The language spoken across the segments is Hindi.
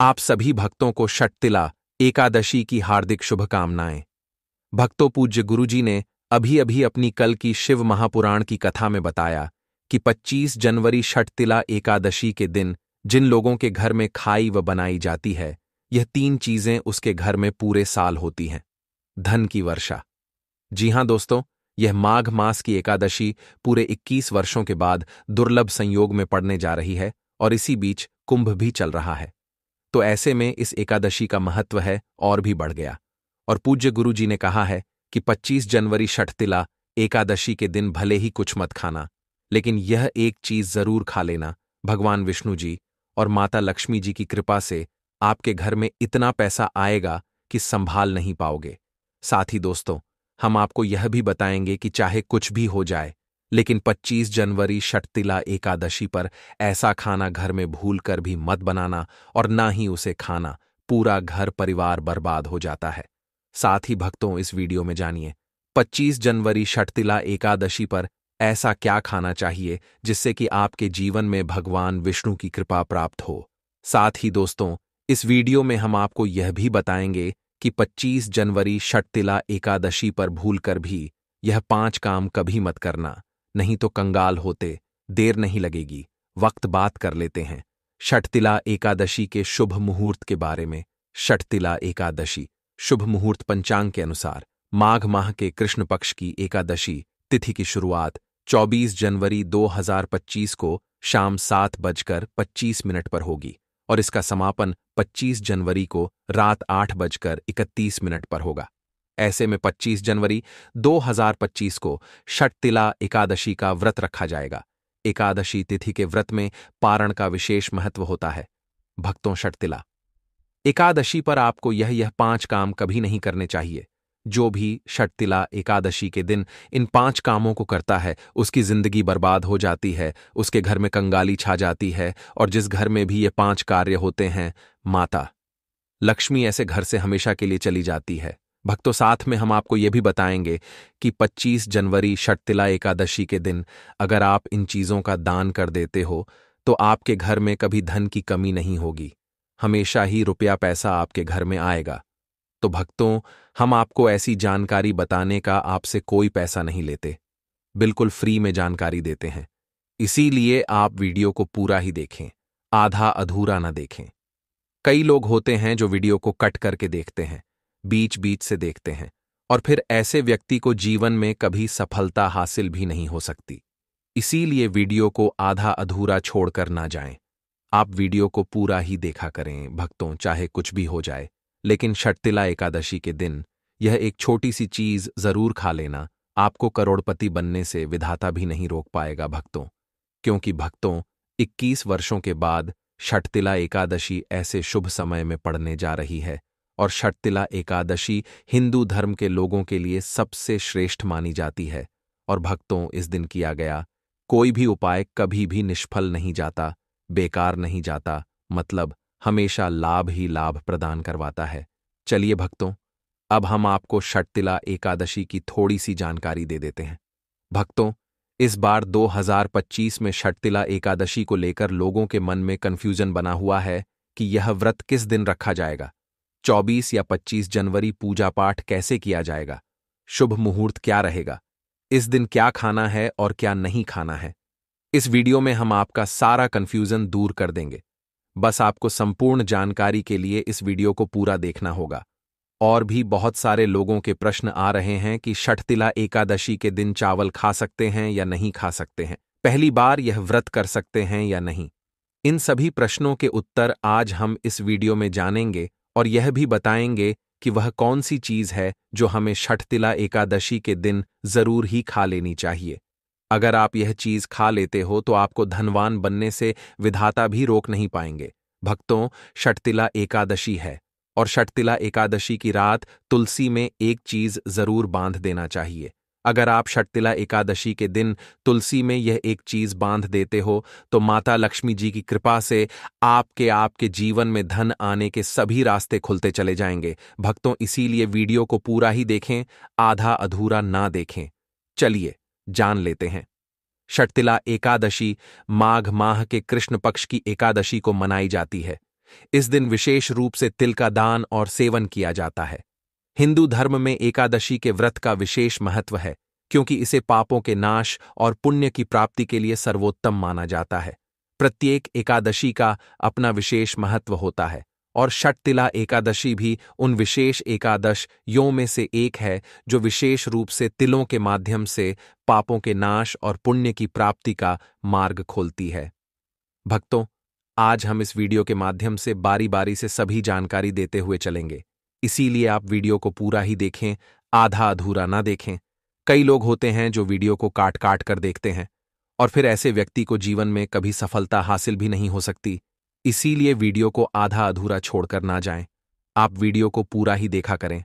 आप सभी भक्तों को षटतिला एकादशी की हार्दिक शुभकामनाएं। भक्तों, पूज्य गुरुजी ने अभी अभी अपनी कल की शिव महापुराण की कथा में बताया कि 25 जनवरी षटतिला एकादशी के दिन जिन लोगों के घर में खाई व बनाई जाती है, यह 3 चीजें उसके घर में पूरे साल होती हैं। धन की वर्षा। जी हां दोस्तों, यह माघ मास की एकादशी पूरे 21 वर्षों के बाद दुर्लभ संयोग में पड़ने जा रही है और इसी बीच कुंभ भी चल रहा है। तो ऐसे में इस एकादशी का महत्व है और भी बढ़ गया। और पूज्य गुरु जी ने कहा है कि 25 जनवरी षटतिला एकादशी के दिन भले ही कुछ मत खाना, लेकिन यह एक चीज जरूर खा लेना। भगवान विष्णु जी और माता लक्ष्मी जी की कृपा से आपके घर में इतना पैसा आएगा कि संभाल नहीं पाओगे। साथ ही दोस्तों, हम आपको यह भी बताएंगे कि चाहे कुछ भी हो जाए, लेकिन 25 जनवरी षटतिला एकादशी पर ऐसा खाना घर में भूल कर भी मत बनाना और ना ही उसे खाना। पूरा घर परिवार बर्बाद हो जाता है। साथ ही भक्तों, इस वीडियो में जानिए 25 जनवरी षटतिला एकादशी पर ऐसा क्या खाना चाहिए जिससे कि आपके जीवन में भगवान विष्णु की कृपा प्राप्त हो। साथ ही दोस्तों, इस वीडियो में हम आपको यह भी बताएंगे कि 25 जनवरी षटतिला एकादशी पर भूलकर भी यह 5 काम कभी मत करना, नहीं तो कंगाल होते देर नहीं लगेगी। वक्त बात कर लेते हैं षटतिला एकादशी के शुभ मुहूर्त के बारे में। षटतिला एकादशी शुभ मुहूर्त पंचांग के अनुसार माघ माह के कृष्ण पक्ष की एकादशी तिथि की शुरुआत 24 जनवरी 2025 को शाम 7:25 पर होगी और इसका समापन 25 जनवरी को रात 8:31 पर होगा। ऐसे में 25 जनवरी 2025 को षटतिला एकादशी का व्रत रखा जाएगा। एकादशी तिथि के व्रत में पारण का विशेष महत्व होता है। भक्तों, षटतिला एकादशी पर आपको यह 5 काम कभी नहीं करने चाहिए। जो भी षटतिला एकादशी के दिन इन 5 कामों को करता है, उसकी जिंदगी बर्बाद हो जाती है, उसके घर में कंगाली छा जाती है। और जिस घर में भी ये 5 कार्य होते हैं, माता लक्ष्मी ऐसे घर से हमेशा के लिए चली जाती है। भक्तों, साथ में हम आपको यह भी बताएंगे कि 25 जनवरी षटतिला एकादशी के दिन अगर आप इन चीजों का दान कर देते हो तो आपके घर में कभी धन की कमी नहीं होगी, हमेशा ही रुपया पैसा आपके घर में आएगा। तो भक्तों, हम आपको ऐसी जानकारी बताने का आपसे कोई पैसा नहीं लेते, बिल्कुल फ्री में जानकारी देते हैं। इसीलिए आप वीडियो को पूरा ही देखें, आधा अधूरा ना देखें। कई लोग होते हैं जो वीडियो को कट करके देखते हैं, बीच बीच से देखते हैं, और फिर ऐसे व्यक्ति को जीवन में कभी सफलता हासिल भी नहीं हो सकती। इसीलिए वीडियो को आधा अधूरा छोड़कर ना जाएं। आप वीडियो को पूरा ही देखा करें भक्तों, चाहे कुछ भी हो जाए। लेकिन षटतिला एकादशी के दिन यह एक छोटी सी चीज जरूर खा लेना। आपको करोड़पति बनने से विधाता भी नहीं रोक पाएगा भक्तों, क्योंकि भक्तों 21 वर्षों के बाद षटतिला एकादशी ऐसे शुभ समय में पड़ने जा रही है। और षटतिला एकादशी हिंदू धर्म के लोगों के लिए सबसे श्रेष्ठ मानी जाती है। और भक्तों, इस दिन किया गया कोई भी उपाय कभी भी निष्फल नहीं जाता, बेकार नहीं जाता, मतलब हमेशा लाभ ही लाभ प्रदान करवाता है। चलिए भक्तों, अब हम आपको षटतिला एकादशी की थोड़ी सी जानकारी दे देते हैं। भक्तों, इस बार 2025 में षटतिला एकादशी को लेकर लोगों के मन में कंफ्यूजन बना हुआ है कि यह व्रत किस दिन रखा जाएगा, 24 या 25 जनवरी पूजा पाठ कैसे किया जाएगा, शुभ मुहूर्त क्या रहेगा, इस दिन क्या खाना है और क्या नहीं खाना है। इस वीडियो में हम आपका सारा कंफ्यूजन दूर कर देंगे। बस आपको संपूर्ण जानकारी के लिए इस वीडियो को पूरा देखना होगा। और भी बहुत सारे लोगों के प्रश्न आ रहे हैं कि षटतिला एकादशी के दिन चावल खा सकते हैं या नहीं खा सकते हैं, पहली बार यह व्रत कर सकते हैं या नहीं। इन सभी प्रश्नों के उत्तर आज हम इस वीडियो में जानेंगे और यह भी बताएंगे कि वह कौन सी चीज है जो हमें षटतिला एकादशी के दिन जरूर ही खा लेनी चाहिए। अगर आप यह चीज खा लेते हो तो आपको धनवान बनने से विधाता भी रोक नहीं पाएंगे। भक्तों, षटतिला एकादशी है और षटतिला एकादशी की रात तुलसी में एक चीज जरूर बांध देना चाहिए। अगर आप षटतिला एकादशी के दिन तुलसी में यह एक चीज बांध देते हो तो माता लक्ष्मी जी की कृपा से आपके जीवन में धन आने के सभी रास्ते खुलते चले जाएंगे। भक्तों, इसीलिए वीडियो को पूरा ही देखें, आधा अधूरा ना देखें। चलिए जान लेते हैं। षटतिला एकादशी माघ माह के कृष्ण पक्ष की एकादशी को मनाई जाती है। इस दिन विशेष रूप से तिल का दान और सेवन किया जाता है। हिंदू धर्म में एकादशी के व्रत का विशेष महत्व है, क्योंकि इसे पापों के नाश और पुण्य की प्राप्ति के लिए सर्वोत्तम माना जाता है। प्रत्येक एकादशी का अपना विशेष महत्व होता है, और षटतिला एकादशी भी उन विशेष एकादश यों में से एक है जो विशेष रूप से तिलों के माध्यम से पापों के नाश और पुण्य की प्राप्ति का मार्ग खोलती है। भक्तों, आज हम इस वीडियो के माध्यम से बारी बारी से सभी जानकारी देते हुए चलेंगे, इसीलिए आप वीडियो को पूरा ही देखें, आधा अधूरा ना देखें। कई लोग होते हैं जो वीडियो को काट काट कर देखते हैं, और फिर ऐसे व्यक्ति को जीवन में कभी सफलता हासिल भी नहीं हो सकती। इसीलिए वीडियो को आधा अधूरा छोड़कर ना जाएं, आप वीडियो को पूरा ही देखा करें।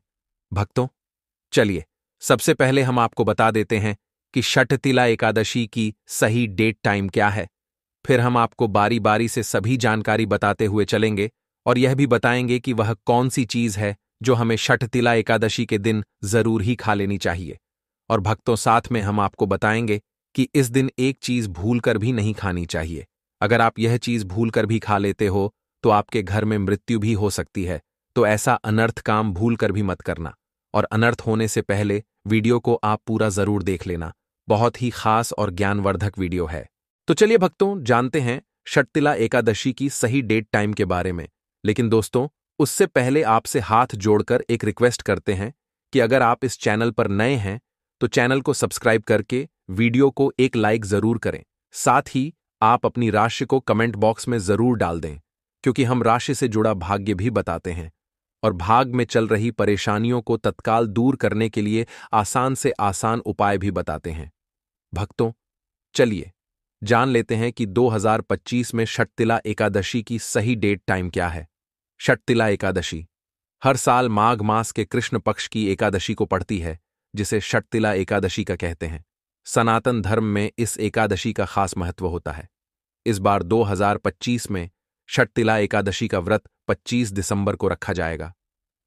भक्तों, चलिए सबसे पहले हम आपको बता देते हैं कि षटतिला एकादशी की सही डेट टाइम क्या है। फिर हम आपको बारी बारी से सभी जानकारी बताते हुए चलेंगे, और यह भी बताएंगे कि वह कौन सी चीज है जो हमें षटतिला एकादशी के दिन जरूर ही खा लेनी चाहिए। और भक्तों, साथ में हम आपको बताएंगे कि इस दिन एक चीज भूलकर भी नहीं खानी चाहिए। अगर आप यह चीज भूलकर भी खा लेते हो तो आपके घर में मृत्यु भी हो सकती है, तो ऐसा अनर्थ काम भूलकर भी मत करना। और अनर्थ होने से पहले वीडियो को आप पूरा जरूर देख लेना, बहुत ही खास और ज्ञानवर्धक वीडियो है। तो चलिए भक्तों, जानते हैं षटतिला एकादशी की सही डेट टाइम के बारे में। लेकिन दोस्तों, उससे पहले आपसे हाथ जोड़कर एक रिक्वेस्ट करते हैं कि अगर आप इस चैनल पर नए हैं तो चैनल को सब्सक्राइब करके वीडियो को एक लाइक जरूर करें। साथ ही आप अपनी राशि को कमेंट बॉक्स में जरूर डाल दें, क्योंकि हम राशि से जुड़ा भाग्य भी बताते हैं और भाग में चल रही परेशानियों को तत्काल दूर करने के लिए आसान से आसान उपाय भी बताते हैं। भक्तों, चलिए जान लेते हैं कि 2025 में षटतिला एकादशी की सही डेट टाइम क्या है। षटतिला एकादशी हर साल माघ मास के कृष्ण पक्ष की एकादशी को पड़ती है, जिसे षटतिला एकादशी का कहते हैं। सनातन धर्म में इस एकादशी का खास महत्व होता है। इस बार 2025 में षटतिला एकादशी का व्रत 25 दिसंबर को रखा जाएगा।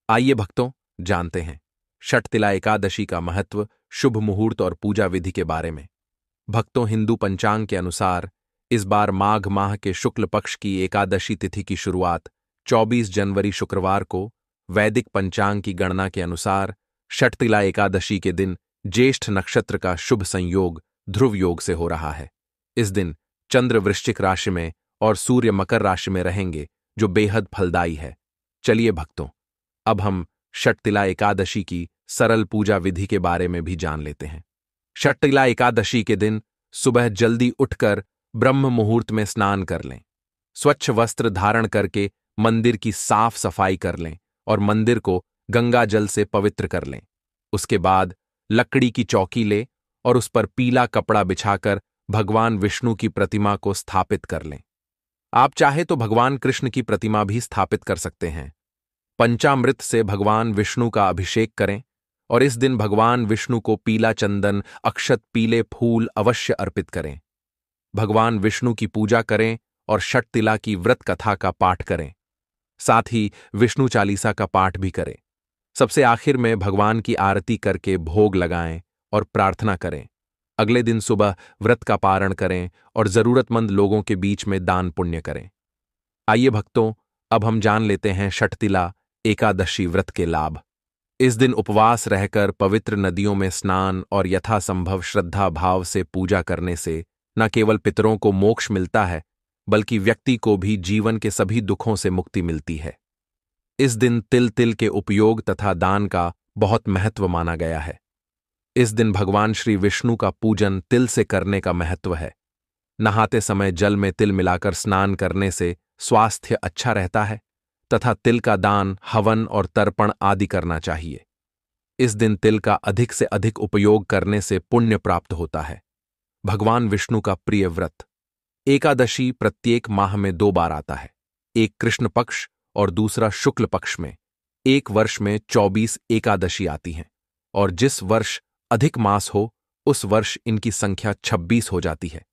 आइए भक्तों, जानते हैं षटतिला एकादशी का महत्व, शुभ मुहूर्त और पूजा विधि के बारे में। भक्तों, हिंदू पंचांग के अनुसार इस बार माघ माह के शुक्ल पक्ष की एकादशी तिथि की शुरुआत 24 जनवरी शुक्रवार को, वैदिक पंचांग की गणना के अनुसार षटतिला एकादशी के दिन ज्येष्ठ नक्षत्र का शुभ संयोग ध्रुव योग से हो रहा है। इस दिन चंद्र वृश्चिक राशि में और सूर्य मकर राशि में रहेंगे, जो बेहद फलदायी है। चलिए भक्तों, अब हम षटतिला एकादशी की सरल पूजा विधि के बारे में भी जान लेते हैं। षटतिला एकादशी के दिन सुबह जल्दी उठकर ब्रह्म मुहूर्त में स्नान कर लें। स्वच्छ वस्त्र धारण करके मंदिर की साफ सफाई कर लें और मंदिर को गंगा जल से पवित्र कर लें। उसके बाद लकड़ी की चौकी ले और उस पर पीला कपड़ा बिछाकर भगवान विष्णु की प्रतिमा को स्थापित कर लें। आप चाहे तो भगवान कृष्ण की प्रतिमा भी स्थापित कर सकते हैं। पंचामृत से भगवान विष्णु का अभिषेक करें और इस दिन भगवान विष्णु को पीला चंदन, अक्षत, पीले फूल अवश्य अर्पित करें। भगवान विष्णु की पूजा करें और षटतिला की व्रत कथा का पाठ करें। साथ ही विष्णु चालीसा का पाठ भी करें। सबसे आखिर में भगवान की आरती करके भोग लगाएं और प्रार्थना करें। अगले दिन सुबह व्रत का पारण करें और जरूरतमंद लोगों के बीच में दान पुण्य करें। आइए भक्तों, अब हम जान लेते हैं षटतिला एकादशी व्रत के लाभ। इस दिन उपवास रहकर पवित्र नदियों में स्नान और यथासंभव श्रद्धा भाव से पूजा करने से न केवल पितरों को मोक्ष मिलता है, बल्कि व्यक्ति को भी जीवन के सभी दुखों से मुक्ति मिलती है। इस दिन तिल के उपयोग तथा दान का बहुत महत्व माना गया है। इस दिन भगवान श्री विष्णु का पूजन तिल से करने का महत्व है। नहाते समय जल में तिल मिलाकर स्नान करने से स्वास्थ्य अच्छा रहता है तथा तिल का दान, हवन और तर्पण आदि करना चाहिए। इस दिन तिल का अधिक से अधिक उपयोग करने से पुण्य प्राप्त होता है। भगवान विष्णु का प्रिय व्रत। एकादशी प्रत्येक माह में 2 बार आता है, एक कृष्ण पक्ष और दूसरा शुक्ल पक्ष में। एक वर्ष में 24 एकादशी आती हैं और जिस वर्ष अधिक मास हो उस वर्ष इनकी संख्या 26 हो जाती है।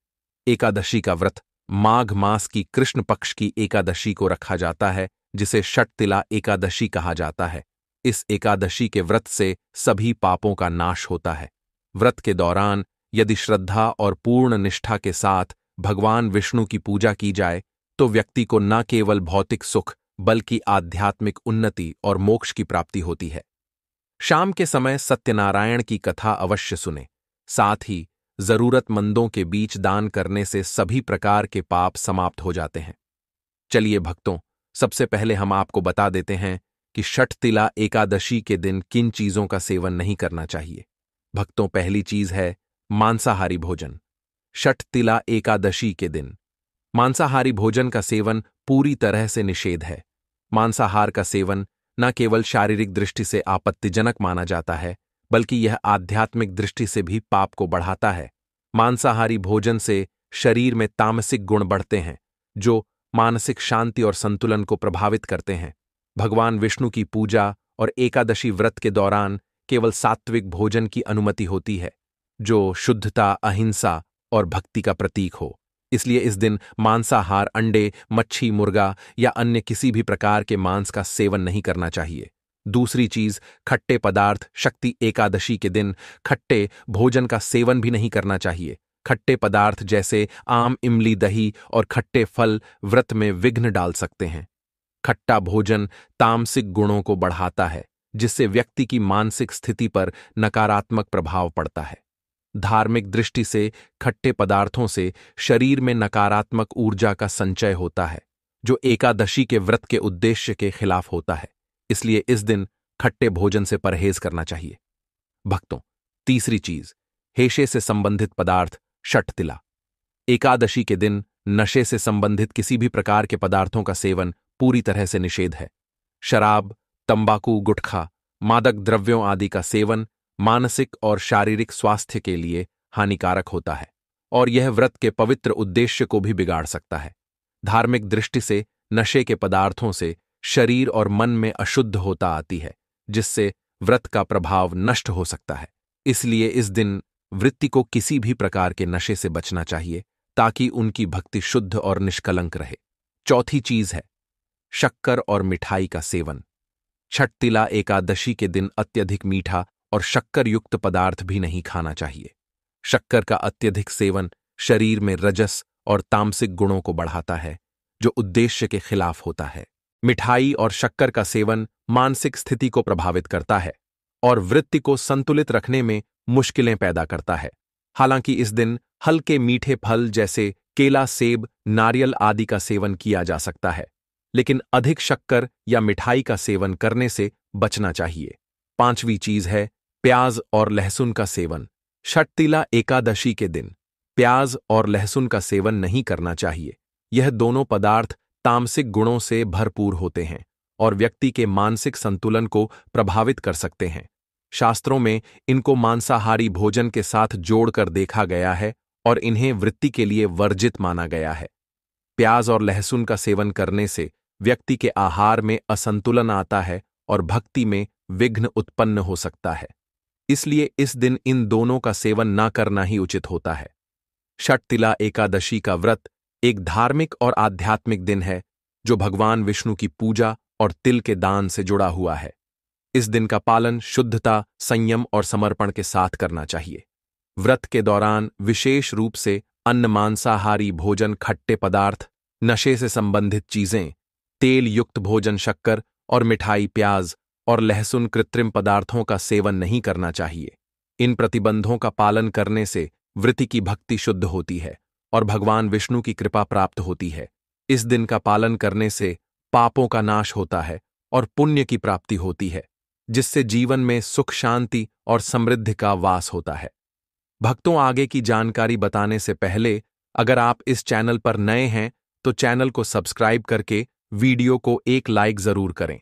एकादशी का व्रत माघ मास की कृष्ण पक्ष की एकादशी को रखा जाता है, जिसे षटतिला एकादशी कहा जाता है। इस एकादशी के व्रत से सभी पापों का नाश होता है। व्रत के दौरान यदि श्रद्धा और पूर्ण निष्ठा के साथ भगवान विष्णु की पूजा की जाए तो व्यक्ति को न केवल भौतिक सुख बल्कि आध्यात्मिक उन्नति और मोक्ष की प्राप्ति होती है। शाम के समय सत्यनारायण की कथा अवश्य सुने। साथ ही जरूरतमंदों के बीच दान करने से सभी प्रकार के पाप समाप्त हो जाते हैं। चलिए भक्तों, सबसे पहले हम आपको बता देते हैं कि षठतिला एकादशी के दिन किन चीजों का सेवन नहीं करना चाहिए। भक्तों, पहली चीज है मांसाहारी भोजन। षठतिला एकादशी के दिन मांसाहारी भोजन का सेवन पूरी तरह से निषेध है। मांसाहार का सेवन न केवल शारीरिक दृष्टि से आपत्तिजनक माना जाता है, बल्कि यह आध्यात्मिक दृष्टि से भी पाप को बढ़ाता है। मांसाहारी भोजन से शरीर में तामसिक गुण बढ़ते हैं, जो मानसिक शांति और संतुलन को प्रभावित करते हैं। भगवान विष्णु की पूजा और एकादशी व्रत के दौरान केवल सात्विक भोजन की अनुमति होती है, जो शुद्धता, अहिंसा और भक्ति का प्रतीक हो। इसलिए इस दिन मांसाहार, अंडे, मच्छी, मुर्गा या अन्य किसी भी प्रकार के मांस का सेवन नहीं करना चाहिए। दूसरी चीज, खट्टे पदार्थ। शक्ति एकादशी के दिन खट्टे भोजन का सेवन भी नहीं करना चाहिए। खट्टे पदार्थ जैसे आम, इमली, दही और खट्टे फल व्रत में विघ्न डाल सकते हैं। खट्टा भोजन तामसिक गुणों को बढ़ाता है, जिससे व्यक्ति की मानसिक स्थिति पर नकारात्मक प्रभाव पड़ता है। धार्मिक दृष्टि से खट्टे पदार्थों से शरीर में नकारात्मक ऊर्जा का संचय होता है, जो एकादशी के व्रत के उद्देश्य के खिलाफ होता है। इसलिए इस दिन खट्टे भोजन से परहेज करना चाहिए। भक्तों, तीसरी चीज, हेशे से संबंधित पदार्थ। षठतिला एकादशी के दिन नशे से संबंधित किसी भी प्रकार के पदार्थों का सेवन पूरी तरह से निषेध है। शराब, तंबाकू, गुटखा, मादक द्रव्यों आदि का सेवन मानसिक और शारीरिक स्वास्थ्य के लिए हानिकारक होता है और यह व्रत के पवित्र उद्देश्य को भी बिगाड़ सकता है। धार्मिक दृष्टि से नशे के पदार्थों से शरीर और मन में अशुद्ध होता आती है, जिससे व्रत का प्रभाव नष्ट हो सकता है। इसलिए इस दिन वृत्ति को किसी भी प्रकार के नशे से बचना चाहिए, ताकि उनकी भक्ति शुद्ध और निष्कलंक रहे। चौथी चीज है शक्कर और मिठाई का सेवन। षठतिला एकादशी के दिन अत्यधिक मीठा और शक्कर युक्त पदार्थ भी नहीं खाना चाहिए। शक्कर का अत्यधिक सेवन शरीर में रजस और तामसिक गुणों को बढ़ाता है, जो उद्देश्य के खिलाफ होता है। मिठाई और शक्कर का सेवन मानसिक स्थिति को प्रभावित करता है और वृत्ति को संतुलित रखने में मुश्किलें पैदा करता है। हालांकि इस दिन हल्के मीठे फल जैसे केला, सेब, नारियल आदि का सेवन किया जा सकता है, लेकिन अधिक शक्कर या मिठाई का सेवन करने से बचना चाहिए। पांचवी चीज है प्याज और लहसुन का सेवन। षठतिला एकादशी के दिन प्याज और लहसुन का सेवन नहीं करना चाहिए। यह दोनों पदार्थ तामसिक गुणों से भरपूर होते हैं और व्यक्ति के मानसिक संतुलन को प्रभावित कर सकते हैं। शास्त्रों में इनको मांसाहारी भोजन के साथ जोड़कर देखा गया है और इन्हें वृत्ति के लिए वर्जित माना गया है। प्याज और लहसुन का सेवन करने से व्यक्ति के आहार में असंतुलन आता है और भक्ति में विघ्न उत्पन्न हो सकता है। इसलिए इस दिन इन दोनों का सेवन न करना ही उचित होता है। षठतिला एकादशी का व्रत एक धार्मिक और आध्यात्मिक दिन है, जो भगवान विष्णु की पूजा और तिल के दान से जुड़ा हुआ है। इस दिन का पालन शुद्धता, संयम और समर्पण के साथ करना चाहिए। व्रत के दौरान विशेष रूप से अन्न, मांसाहारी भोजन, खट्टे पदार्थ, नशे से संबंधित चीजें, तेल युक्त भोजन, शक्कर और मिठाई, प्याज और लहसुन, कृत्रिम पदार्थों का सेवन नहीं करना चाहिए। इन प्रतिबंधों का पालन करने से वृत्ति की भक्ति शुद्ध होती है और भगवान विष्णु की कृपा प्राप्त होती है। इस दिन का पालन करने से पापों का नाश होता है और पुण्य की प्राप्ति होती है, जिससे जीवन में सुख, शांति और समृद्धि का वास होता है। भक्तों, आगे की जानकारी बताने से पहले अगर आप इस चैनल पर नए हैं तो चैनल को सब्सक्राइब करके वीडियो को एक लाइक जरूर करें।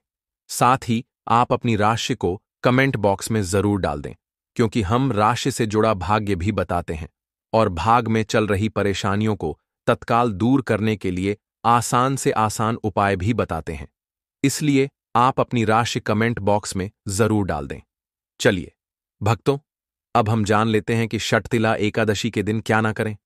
साथ ही आप अपनी राशि को कमेंट बॉक्स में जरूर डाल दें, क्योंकि हम राशि से जुड़ा भाग्य भी बताते हैं और भाग में चल रही परेशानियों को तत्काल दूर करने के लिए आसान से आसान उपाय भी बताते हैं। इसलिए आप अपनी राशि कमेंट बॉक्स में जरूर डाल दें। चलिए भक्तों, अब हम जान लेते हैं कि षठतिला एकादशी के दिन क्या ना करें।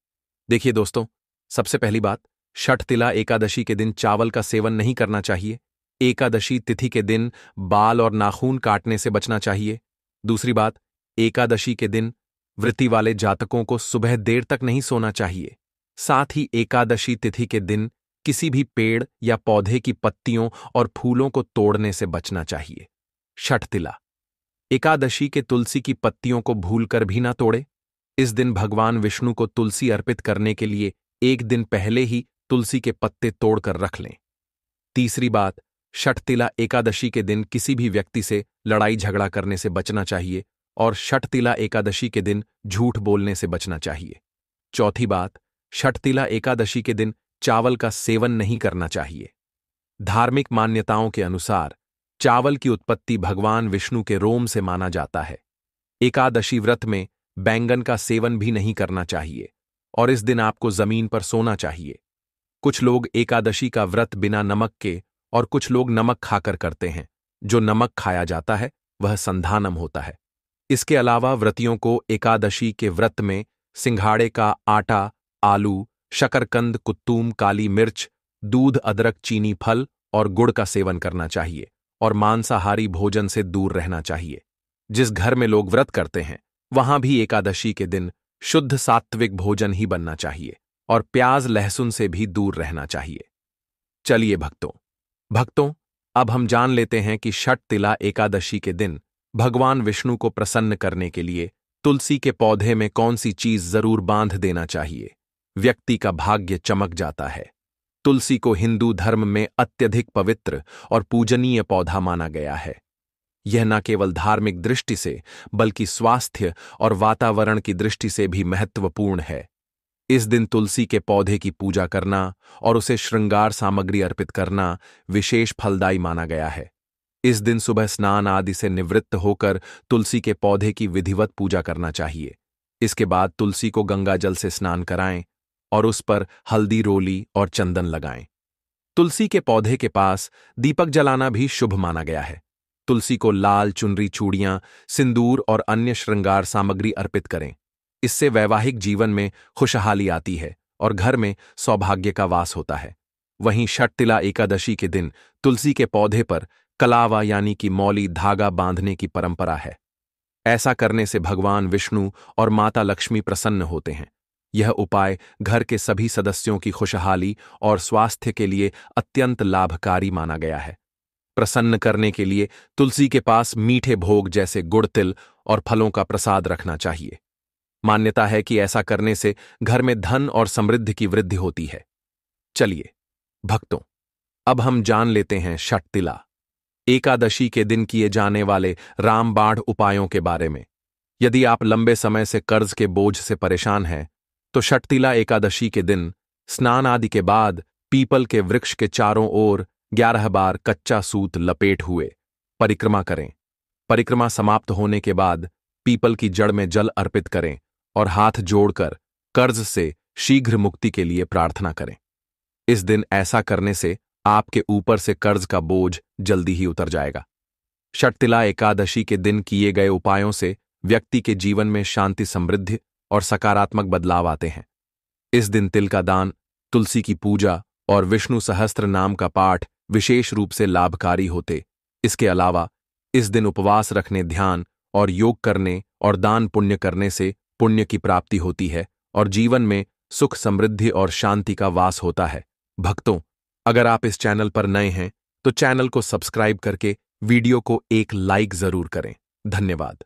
देखिए दोस्तों, सबसे पहली बात, षठतिला एकादशी के दिन चावल का सेवन नहीं करना चाहिए। एकादशी तिथि के दिन बाल और नाखून काटने से बचना चाहिए। दूसरी बात, एकादशी के दिन वृत्ति वाले जातकों को सुबह देर तक नहीं सोना चाहिए। साथ ही एकादशी तिथि के दिन किसी भी पेड़ या पौधे की पत्तियों और फूलों को तोड़ने से बचना चाहिए। छठ तिला एकादशी के तुलसी की पत्तियों को भूलकर भी ना तोड़े। इस दिन भगवान विष्णु को तुलसी अर्पित करने के लिए एक दिन पहले ही तुलसी के पत्ते तोड़कर रख लें। तीसरी बात, छठ तिला एकादशी के दिन किसी भी व्यक्ति से लड़ाई झगड़ा करने से बचना चाहिए और छठ तिला एकादशी के दिन झूठ बोलने से बचना चाहिए। चौथी बात, छठ तिला एकादशी के दिन चावल का सेवन नहीं करना चाहिए। धार्मिक मान्यताओं के अनुसार चावल की उत्पत्ति भगवान विष्णु के रोम से माना जाता है। एकादशी व्रत में बैंगन का सेवन भी नहीं करना चाहिए और इस दिन आपको जमीन पर सोना चाहिए। कुछ लोग एकादशी का व्रत बिना नमक के और कुछ लोग नमक खाकर करते हैं। जो नमक खाया जाता है वह संधानम होता है। इसके अलावा व्रतियों को एकादशी के व्रत में सिंघाड़े का आटा, आलू, शकरकंद, कुत्तूम, काली मिर्च, दूध, अदरक, चीनी, फल और गुड़ का सेवन करना चाहिए और मांसाहारी भोजन से दूर रहना चाहिए। जिस घर में लोग व्रत करते हैं वहां भी एकादशी के दिन शुद्ध सात्विक भोजन ही बनना चाहिए और प्याज लहसुन से भी दूर रहना चाहिए। चलिए भक्तों, अब हम जान लेते हैं कि छठ तिला एकादशी के दिन भगवान विष्णु को प्रसन्न करने के लिए तुलसी के पौधे में कौन सी चीज जरूर बांध देना चाहिए। व्यक्ति का भाग्य चमक जाता है। तुलसी को हिंदू धर्म में अत्यधिक पवित्र और पूजनीय पौधा माना गया है। यह न केवल धार्मिक दृष्टि से बल्कि स्वास्थ्य और वातावरण की दृष्टि से भी महत्वपूर्ण है। इस दिन तुलसी के पौधे की पूजा करना और उसे श्रृंगार सामग्री अर्पित करना विशेष फलदायी माना गया है। इस दिन सुबह स्नान आदि से निवृत्त होकर तुलसी के पौधे की विधिवत पूजा करना चाहिए। इसके बाद तुलसी को गंगा जल से स्नान कराएं और उस पर हल्दी, रोली और चंदन लगाएं। तुलसी के पौधे के पास दीपक जलाना भी शुभ माना गया है। तुलसी को लाल चुनरी, चूड़ियां, सिंदूर और अन्य श्रृंगार सामग्री अर्पित करें। इससे वैवाहिक जीवन में खुशहाली आती है और घर में सौभाग्य का वास होता है। वहीं छठ तिला एकादशी के दिन तुलसी के पौधे पर कलावा यानी कि मौली धागा बांधने की परंपरा है। ऐसा करने से भगवान विष्णु और माता लक्ष्मी प्रसन्न होते हैं। यह उपाय घर के सभी सदस्यों की खुशहाली और स्वास्थ्य के लिए अत्यंत लाभकारी माना गया है। प्रसन्न करने के लिए तुलसी के पास मीठे भोग जैसे गुड़, तिल और फलों का प्रसाद रखना चाहिए। मान्यता है कि ऐसा करने से घर में धन और समृद्धि की वृद्धि होती है। चलिए भक्तों, अब हम जान लेते हैं छठ तिला एकादशी के दिन किए जाने वाले रामबाण उपायों के बारे में। यदि आप लंबे समय से कर्ज के बोझ से परेशान हैं तो छठ तिला एकादशी के दिन स्नान आदि के बाद पीपल के वृक्ष के चारों ओर 11 बार कच्चा सूत लपेट हुए परिक्रमा करें। परिक्रमा समाप्त होने के बाद पीपल की जड़ में जल अर्पित करें और हाथ जोड़कर कर्ज से शीघ्र मुक्ति के लिए प्रार्थना करें। इस दिन ऐसा करने से आपके ऊपर से कर्ज का बोझ जल्दी ही उतर जाएगा। छठ तिला एकादशी के दिन किए गए उपायों से व्यक्ति के जीवन में शांति, समृद्धि और सकारात्मक बदलाव आते हैं। इस दिन तिल का दान, तुलसी की पूजा और विष्णु सहस्त्र नाम का पाठ विशेष रूप से लाभकारी होते। इसके अलावा इस दिन उपवास रखने, ध्यान और योग करने और दान पुण्य करने से पुण्य की प्राप्ति होती है और जीवन में सुख, समृद्धि और शांति का वास होता है। भक्तों, अगर आप इस चैनल पर नए हैं तो चैनल को सब्सक्राइब करके वीडियो को एक लाइक जरूर करें। धन्यवाद।